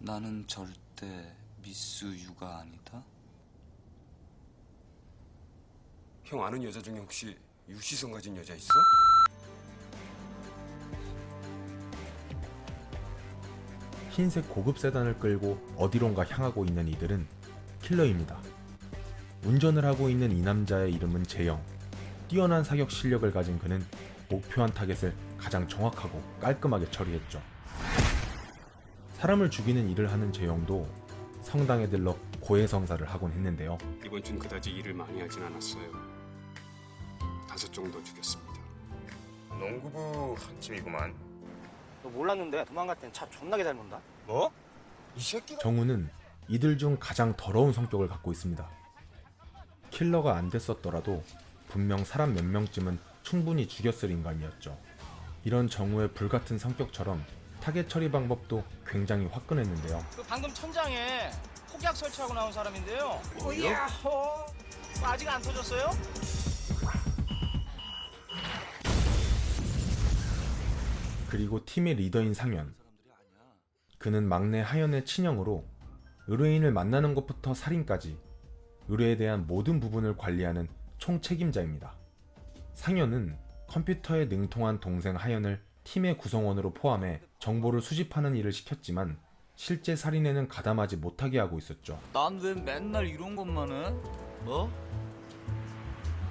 나는 절대 미스 유가 아니다. 형 아는 여자 중에 혹시 유시성 가진 여자 있어? 흰색 고급 세단을 끌고 어디론가 향하고 있는 이들은 킬러입니다. 운전을 하고 있는 이 남자의 이름은 재영. 뛰어난 사격 실력을 가진 그는 목표한 타겟을 가장 정확하고 깔끔하게 처리했죠. 사람을 죽이는 일을 하는 재영도 성당에 들러 고해성사를 하곤 했는데요. 이번 준 그다지 일을 많이 하진 않았어요. 5 정도 죽였습니다. 농구부 한 팀이구만. 너 몰랐는데 도망갈 땐 차 존나게 잘 논다. 뭐? 이 새끼가? 정우는 이들 중 가장 더러운 성격을 갖고 있습니다. 킬러가 안 됐었더라도 분명 사람 몇 명쯤은 충분히 죽였을 인간이었죠. 이런 정우의 불같은 성격처럼 타겟 처리 방법도 굉장히 화끈했는데요. 그 방금 천장에 폭약 설치하고 나온 사람인데요. 아직 안 터졌어요? 그리고 팀의 리더인 상현. 그는 막내 하연의 친형으로 의뢰인을 만나는 것부터 살인까지 의뢰에 대한 모든 부분을 관리하는 총책임자입니다. 상현은 컴퓨터에 능통한 동생 하연을 팀의 구성원으로 포함해 정보를 수집하는 일을 시켰지만 실제 살인에는 가담하지 못하게 하고 있었죠. 난 왜 맨날 이런 것만 해? 뭐?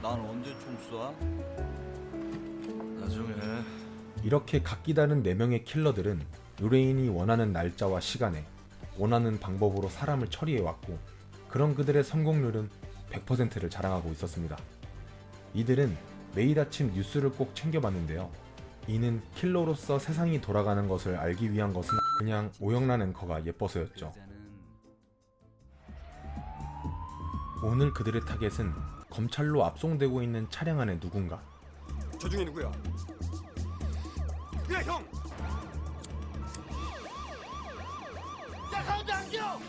난 언제 총 쏴? 나중에. 이렇게 각기 다른 4명의 킬러들은 의뢰인이 원하는 날짜와 시간에 원하는 방법으로 사람을 처리해왔고 그런 그들의 성공률은 100%를 자랑하고 있었습니다. 이들은 매일 아침 뉴스를 꼭 챙겨봤는데요. 이는 킬러로서 세상이 돌아가는 것을 알기 위한 것은 그냥 오영란 앵커가 예뻐서였죠. 오늘 그들의 타겟은 검찰로 압송되고 있는 차량 안의 누군가. 저 중에 누구야? 야 형! 야 가운데 안겨!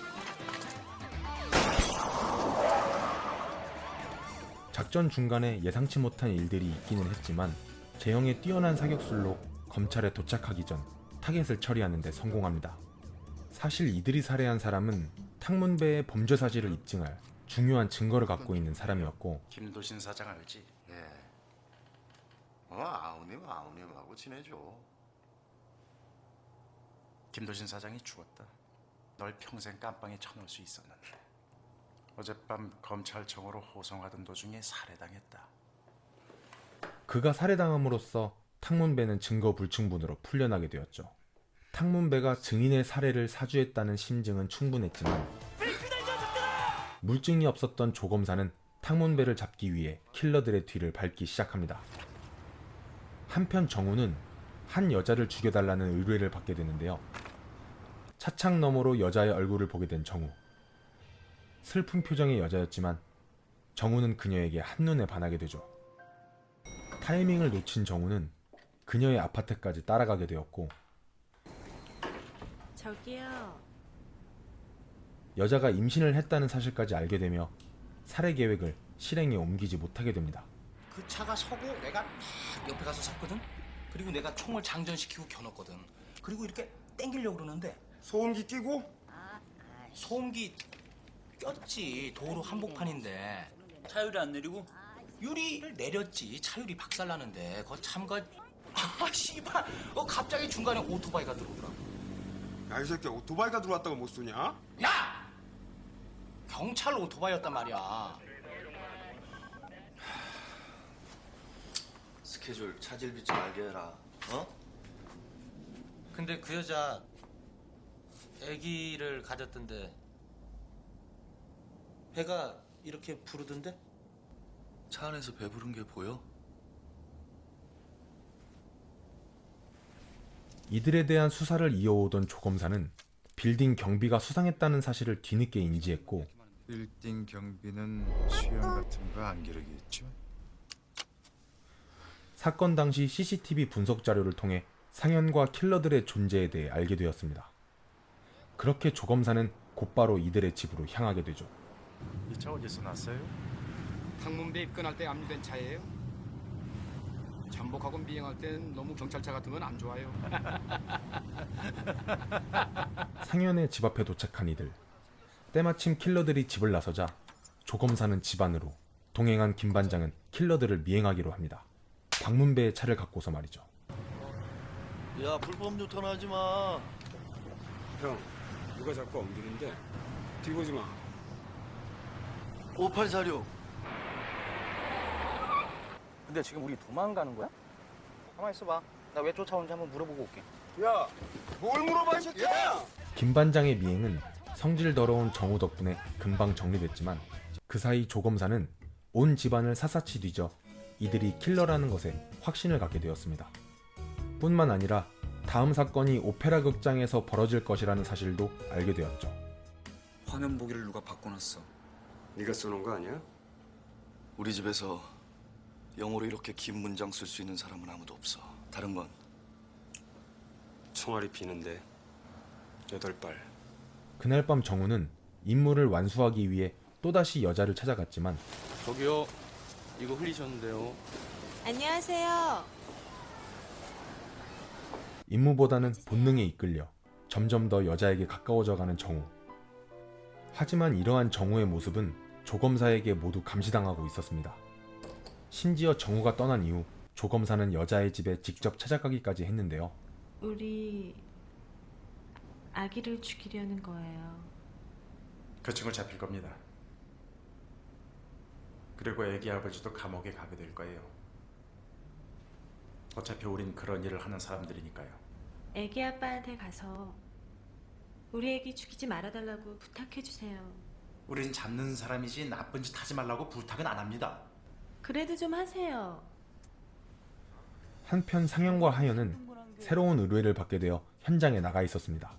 작전 중간에 예상치 못한 일들이 있기는 했지만 재영의 뛰어난 사격술로 검찰에 도착하기 전 타겟을 처리하는 데 성공합니다. 사실 이들이 살해한 사람은 탕문배의 범죄 사실을 입증할 중요한 증거를 갖고 있는 사람이었고 김도신 사장 알지? 예. 아우님하고 친해져. 김도신 사장이 죽었다. 널 평생 깜빵에 쳐넣을 수 있었는데 어젯밤 검찰청으로 호송하던 도중에 살해당했다. 그가 살해당함으로써 탕문배는 증거 불충분으로 풀려나게 되었죠. 탕문배가 증인의 살해를 사주했다는 심증은 충분했지만 물증이 없었던 조검사는 탕문배를 잡기 위해 킬러들의 뒤를 밟기 시작합니다. 한편 정우는 한 여자를 죽여달라는 의뢰를 받게 되는데요. 차창 너머로 여자의 얼굴을 보게 된 정우. 슬픈 표정의 여자였지만 정우는 그녀에게 한눈에 반하게 되죠. 타이밍을 놓친 정우는 그녀의 아파트까지 따라가게 되었고 저기요. 여자가 임신을 했다는 사실까지 알게 되며 살해 계획을 실행에 옮기지 못하게 됩니다. 그 차가 서고 내가 탁 옆에 가서 섰거든. 그리고 내가 총을 장전시키고 겨눴거든. 그리고 이렇게 땡기려고 그러는데 소음기 끼고? 소음기 꼈지. 도로 한복판인데 차율이 안 내리고? 유리를 내렸지. 차유리 박살나는데 그거 참가. 씨발. 갑자기 중간에 오토바이가 들어오더라고. 야 이 새끼 오토바이가 들어왔다고 못 쏘냐? 야! 경찰 오토바이였단 말이야. 스케줄 차질비 좀 알게 해라. 어? 근데 그 여자 아기를 가졌던데 배가 이렇게 부르던데? 차 안에서 배부른 게 보여? 이들에 대한 수사를 이어오던 조검사는 빌딩 경비가 수상했다는 사실을 뒤늦게 인지했고 빌딩 경비는 수염 같은 거 안 기르겠죠? 사건 당시 CCTV 분석 자료를 통해 상현과 킬러들의 존재에 대해 알게 되었습니다. 그렇게 조검사는 곧바로 이들의 집으로 향하게 되죠. 이 차 어디서 났어요? 탕문배 입건할 때 압류된 차예요? 잠복하고 비행할 땐 너무 경찰차 같은 건 안 좋아요. 상현의 집 앞에 도착한 이들. 때마침 킬러들이 집을 나서자 조검사는 집 안으로, 동행한 김 반장은 킬러들을 미행하기로 합니다. 방문배의 차를 갖고서 말이죠. 야, 불법 유턴하지 마. 형, 누가 자꾸 엉기는데? 뒤보지 마. 5846. 근데 지금 우리 도망가는 거야? 가만히 있어봐. 나 왜 쫓아오는지 한번 물어보고 올게. 야, 뭘 물어봐 이 새끼야! 김 반장의 미행은 성질 더러운 정우 덕분에 금방 정리됐지만 그 사이 조검사는 온 집안을 샅샅이 뒤져 이들이 킬러라는 것에 확신을 갖게 되었습니다. 뿐만 아니라 다음 사건이 오페라 극장에서 벌어질 것이라는 사실도 알게 되었죠. 화면 보기를 누가 바꿔놨어. 네가 써놓은 거 아니야? 우리 집에서 영어로 이렇게 긴 문장 쓸 수 있는 사람은 아무도 없어. 다른 건 총알이 비는데 8발. 그날 밤 정우는 임무를 완수하기 위해 또다시 여자를 찾아갔지만 저기요, 이거 흘리셨는데요. 안녕하세요. 임무보다는 본능에 이끌려 점점 더 여자에게 가까워져가는 정우. 하지만 이러한 정우의 모습은 조검사에게 모두 감시당하고 있었습니다. 심지어 정우가 떠난 이후 조검사는 여자의 집에 직접 찾아가기까지 했는데요. 우리 아기를 죽이려는 거예요. 그 친구 잡힐 겁니다. 그리고 애기 아버지도 감옥에 가게 될 거예요. 어차피 우린 그런 일을 하는 사람들이니까요. 아기 아빠한테 가서 우리 아기 죽이지 말아달라고 부탁해주세요. 우린 잡는 사람이지 나쁜 짓 하지 말라고 부탁은 안 합니다. 그래도 좀 하세요. 한편 상현과 하연은 새로운 의뢰를 받게 되어 현장에 나가 있었습니다.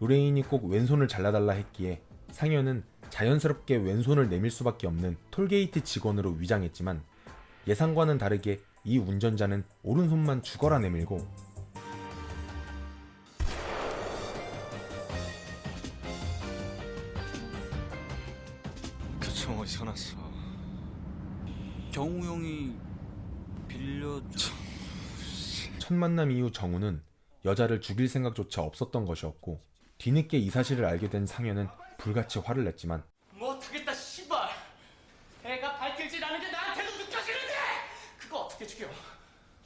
의뢰인이 꼭 왼손을 잘라달라 했기에 상현은 자연스럽게 왼손을 내밀 수밖에 없는 톨게이트 직원으로 위장했지만 예상과는 다르게 이 운전자는 오른손만 죽어라 내밀고 교청 어디서 났어? 경우 형이 빌려줘. 첫 만남 이후 정우는 여자를 죽일 생각조차 없었던 것이었고 뒤늦게 이 사실을 알게 된 상현은 불같이 화를 냈지만 못하겠다 씨발. 애가 밝힐질 않은 게 나한테도 느껴지는데 그거 어떻게 죽여?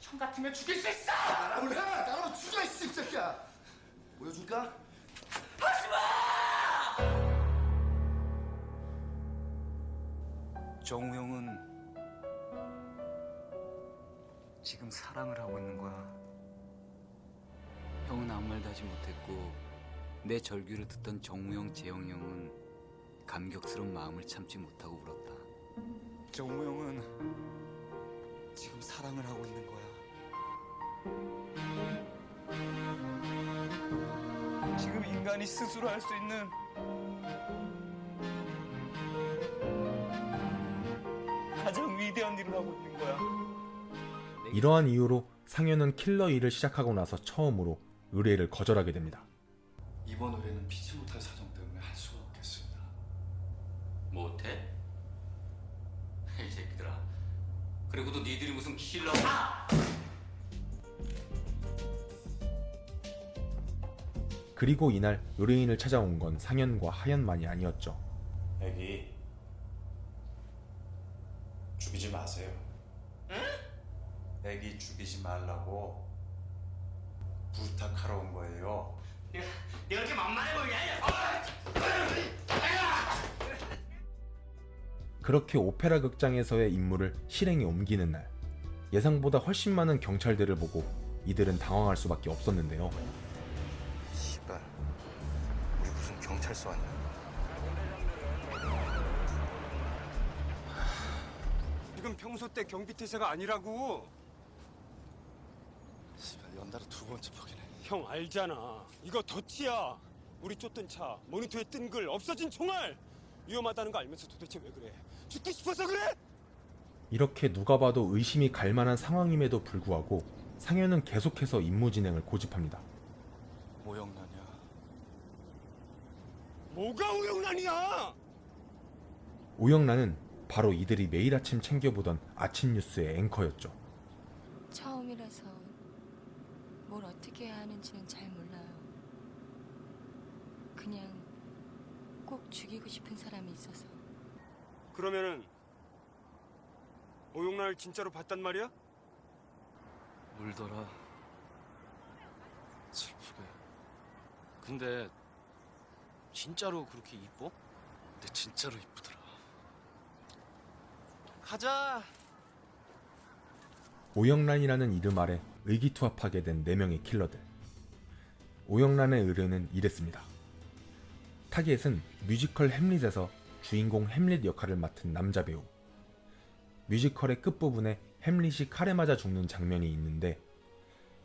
형 같으면 죽일 수 있어. 나라고 해! 나라고 죽여 이 새끼야! 보여줄까? 정우 형은 지금 사랑을 하고 있는 거야. 형은 아무 말도 하지 못했고 내 절규를 듣던 정우 형, 재영 형은 감격스러운 마음을 참지 못하고 울었다. 정우 형은 지금 사랑을 하고 있는 거야. 지금 인간이 스스로 할 수 있는 가장 위대한 일을 하고 있는 거야. 이러한 이유로 상현은 킬러 일을 시작하고 나서 처음으로 의뢰를 거절하게 됩니다. 이번 의뢰는 피치 못할 사정 때문에 할 수가 없겠습니다. 못해? 이 새끼들아. 그리고도 니들이 무슨 킬러... 그리고 이날 의뢰인을 찾아온 건 상현과 하연만이 아니었죠. 애기 죽이지 마세요. 애기 죽이지 말라고 부탁하러 온 거예요. 내가 지금 만만해 보이냐? 그렇게 오페라 극장에서의 임무를 실행에 옮기는 날, 예상보다 훨씬 많은 경찰들을 보고 이들은 당황할 수밖에 없었는데요. 씨발, 우리 무슨 경찰서 아니야? 지금 평소 때 경비 태세가 아니라고. 씨발, 연달아 2번째 퍽이네. 형 알잖아. 이거 덫이야. 우리 쫓던 차, 모니터에 뜬 글, 없어진 총알. 위험하다는 거 알면서 도대체 왜 그래? 죽고 싶어서 그래? 이렇게 누가 봐도 의심이 갈 만한 상황임에도 불구하고 상현은 계속해서 임무 진행을 고집합니다. 모형난이야. 뭐가 우영란이야? 오영란은 바로 이들이 매일 아침 챙겨보던 아침 뉴스의 앵커였죠. 처음이라서 뭘 어떻게 해야 하는지는 잘 몰라요. 그냥 꼭 죽이고 싶은 사람이 있어서. 그러면은 오용란을 진짜로 봤단 말이야? 울더라. 슬프게. 근데 진짜로 그렇게 이뻐? 근데 진짜로 이쁘더라. 가자. 오영란이라는 이름 아래 의기투합하게 된 4명의 킬러들. 오영란의 의뢰는 이랬습니다. 타겟은 뮤지컬 햄릿에서 주인공 햄릿 역할을 맡은 남자 배우. 뮤지컬의 끝부분에 햄릿이 칼에 맞아 죽는 장면이 있는데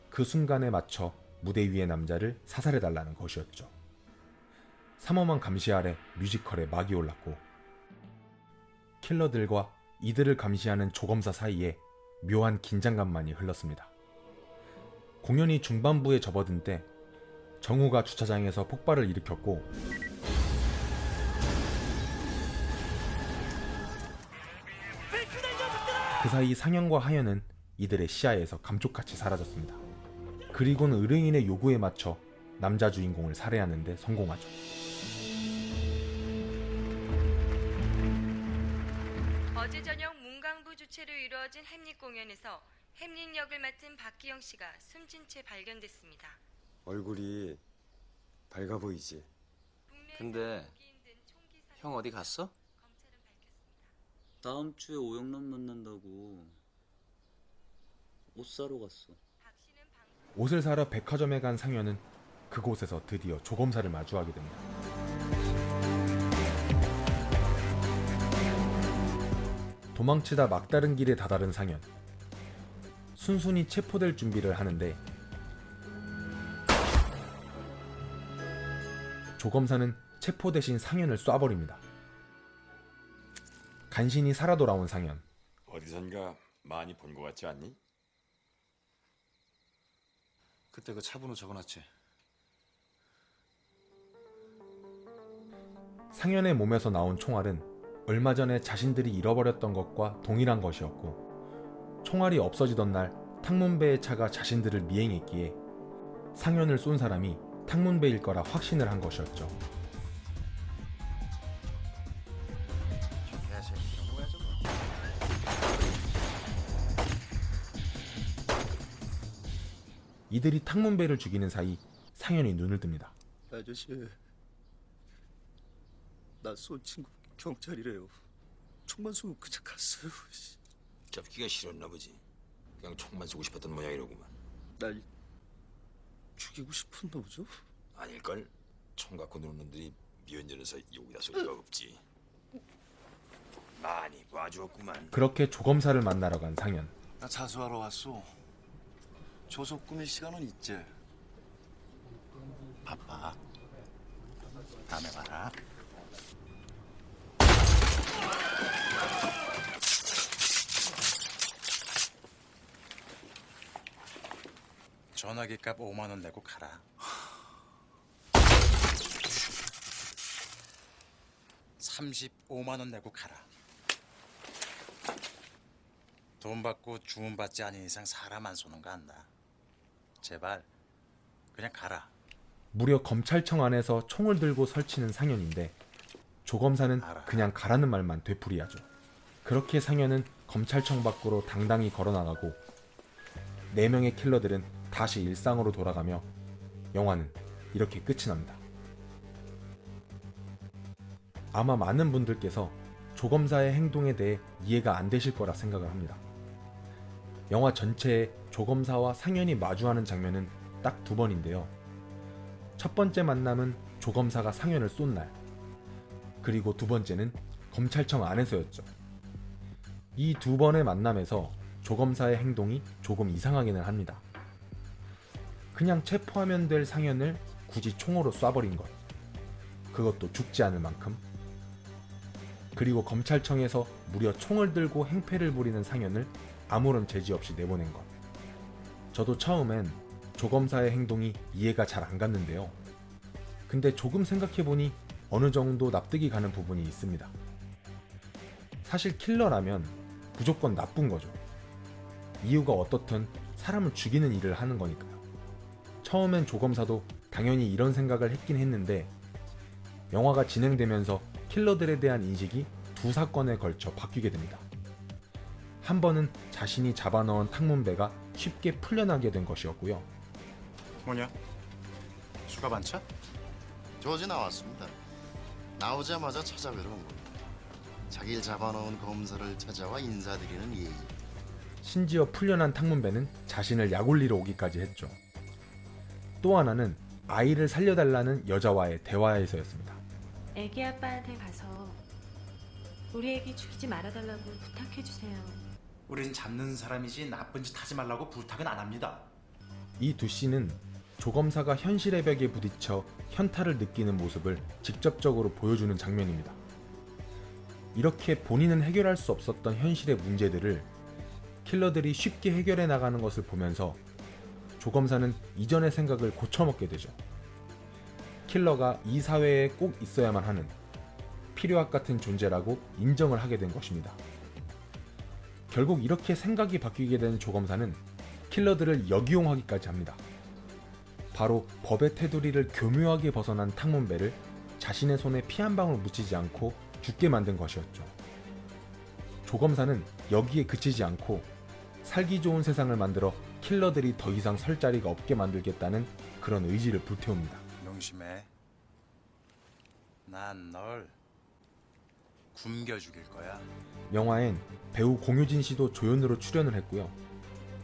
그 순간에 맞춰 무대 위의 남자를 사살해달라는 것이었죠. 삼엄한 감시 아래 뮤지컬에 막이 올랐고 킬러들과 이들을 감시하는 조검사 사이에 묘한 긴장감만이 흘렀습니다. 공연이 중반부에 접어든 때 정우가 주차장에서 폭발을 일으켰고 그 사이 상현과 하현은 이들의 시야에서 감쪽같이 사라졌습니다. 그리고는 의뢰인의 요구에 맞춰 남자 주인공을 살해하는 데 성공하죠. 어제 저녁 문광부 주최로 이루어진 햄릿 공연에서 햄릿 역을 맡은 박기영 씨가 숨진 채 발견됐습니다. 얼굴이 밝아 보이지? 근데 형 어디 갔어? 다음 주에 오영란 만난다고 옷 사러 갔어. 옷을 사러 백화점에 간 상현은 그곳에서 드디어 조검사를 마주하게 됩니다. 도망치다 막다른 길에 다다른 상현. 순순히 체포될 준비를 하는데 조검사는 체포 대신 상현을 쏴버립니다. 간신히 살아 돌아온 상현. 어디선가 많이 본 것 같지 않니? 그때 그 차번호 적어놨지. 상현의 몸에서 나온 총알은 얼마 전에 자신들이 잃어버렸던 것과 동일한 것이었고 총알이 없어지던 날 탕문배의 차가 자신들을 미행했기에 상현을 쏜 사람이 탕문배일 거라 확신을 한 것이었죠. 이들이 탕문배를 죽이는 사이 상현이 눈을 뜹니다. 아저씨, 나 쏜 친구 경찰이래요. 총만 쏘고 그냥 갔어요. 잡기가 싫었나 보지. 그냥 총만 쏘고 싶었던 모양이로구만. 날 죽이고 싶었나 보죠? 아닐걸? 총 갖고 노는 놈들이 미연전에서 욕이다 소리가 없지. 많이 봐주었구만. 그렇게 조검사를 만나러 간 상현. 나 자수하러 왔어. 조속 꾸밀 시간은 있지. 바빠. 다음에 봐라. 전화기 값 5만 원 내고 가라. 35만 원 내고 가라. 돈 받고 주문받지 않은 이상 사람 안 쏘는 거 안다. 제발 그냥 가라. 무려 검찰청 안에서 총을 들고 설치는 상현인데 조검사는 그냥 가라는 말만 되풀이하죠. 그렇게 상현은 검찰청 밖으로 당당히 걸어나가고 4명의 킬러들은 다시 일상으로 돌아가며 영화는 이렇게 끝이 납니다. 아마 많은 분들께서 조검사의 행동에 대해 이해가 안 되실 거라 생각을 합니다. 영화 전체에 조검사와 상현이 마주하는 장면은 딱 2번인데요. 첫 번째 만남은 조검사가 상현을 쏜 날, 그리고 2번째는 검찰청 안에서였죠. 이 2번의 만남에서 조검사의 행동이 조금 이상하기는 합니다. 그냥 체포하면 될 상현을 굳이 총으로 쏴버린 것, 그것도 죽지 않을 만큼. 그리고 검찰청에서 무려 총을 들고 행패를 부리는 상현을 아무런 제지 없이 내보낸 것. 저도 처음엔 조검사의 행동이 이해가 잘 안 갔는데요. 근데 조금 생각해보니 어느 정도 납득이 가는 부분이 있습니다. 사실 킬러라면 무조건 나쁜 거죠. 이유가 어떻든 사람을 죽이는 일을 하는 거니까요. 처음엔 조검사도 당연히 이런 생각을 했긴 했는데 영화가 진행되면서 킬러들에 대한 인식이 두 사건에 걸쳐 바뀌게 됩니다. 한 번은 자신이 잡아넣은 탕문배가 쉽게 풀려나게 된 것이었고요. 뭐냐? 수갑 안 차? 조지 나왔습니다. 나오자마자 찾아뵈러 온 겁니다. 자기를 잡아놓은 검사를 찾아와 인사드리는 예의. 심지어 풀려난 탕문배는 자신을 약올리러 오기까지 했죠. 또 하나는 아이를 살려달라는 여자와의 대화에서였습니다. 애기 아빠한테 가서 우리 애기 죽이지 말아달라고 부탁해주세요. 우린 잡는 사람이지 나쁜 짓 하지 말라고 부탁은 안 합니다. 이 두 씬은 조검사가 현실의 벽에 부딪혀 현타를 느끼는 모습을 직접적으로 보여주는 장면입니다. 이렇게 본인은 해결할 수 없었던 현실의 문제들을 킬러들이 쉽게 해결해 나가는 것을 보면서 조검사는 이전의 생각을 고쳐먹게 되죠. 킬러가 이 사회에 꼭 있어야만 하는 필요악 같은 존재라고 인정을 하게 된 것입니다. 결국 이렇게 생각이 바뀌게 된 조검사는 킬러들을 역이용하기까지 합니다. 바로 법의 테두리를 교묘하게 벗어난 탕문배를 자신의 손에 피 한 방울 묻히지 않고 죽게 만든 것이었죠. 조검사는 여기에 그치지 않고 살기 좋은 세상을 만들어 킬러들이 더 이상 설 자리가 없게 만들겠다는 그런 의지를 불태웁니다. 명심해. 난 널 굶겨 죽일 거야. 영화엔 배우 공효진 씨도 조연으로 출연을 했고요.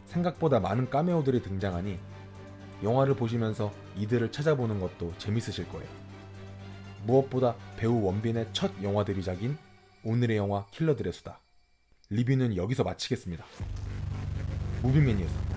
생각보다 많은 카메오들이 등장하니 영화를 보시면서 이들을 찾아보는 것도 재밌으실 거예요. 무엇보다 배우 원빈의 첫 영화 데뷔작인 오늘의 영화 킬러들의 수다. 리뷰는 여기서 마치겠습니다. 무비맨이었습니다.